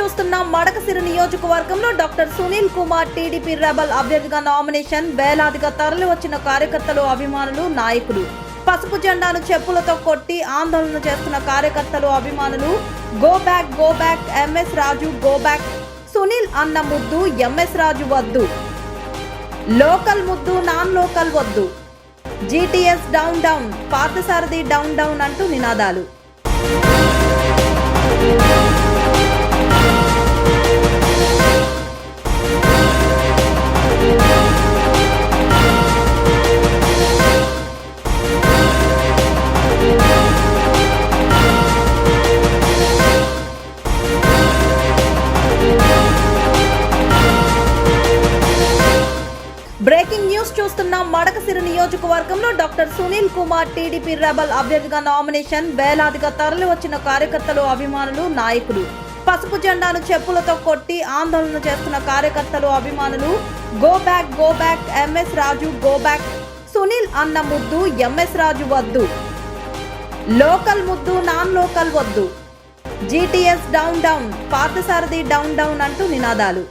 చూస్తున్న మడకసిరి నియోజకవర్గంలో doctor Sunil Kumar TDP rebel అభ్యర్థిగా నామినేషన్. వేలాదిగా తరలి వచ్చిన కార్యకర్తలు, అభిమానులు, నాయకులు. పసుపు జెండాను చెప్పులతో కొట్టి ఆందోళన చేస్తున్న కార్యకర్తలు, అభిమానులు. Go back MS Raju go back. Sunil అన్న ముద్దు ఎంఎస్ రాజు వద్దు. లోకల్ ముద్దు నాన్ లోకల్ వద్దు. GTS down down, Parthasarathi down down అంటూ నినాదాలు. బ్రేకింగ్ న్యూస్ చూస్తున్న మడకసిరి నియోజకవర్గంలో doctor Sunil Kumar TDP rebel అభ్యర్థిగా నామినేషన్. వేలాదిగా తరలి వచ్చిన కార్యకర్తలు, అభిమానులు, నాయకులు. పసుపు జెండాను చెప్పులతో కొట్టి ఆందోళన చేస్తున్న కార్యకర్తలు, అభిమానులు. Go back MS Raju go back. Sunil అన్న ముద్దు ఎంఎస్ రాజు వద్దు. లోకల్ ముద్దు నాన్ లోకల్ వద్దు. GTS down down, Parthasarathi down down అంటూ నినాదాలు.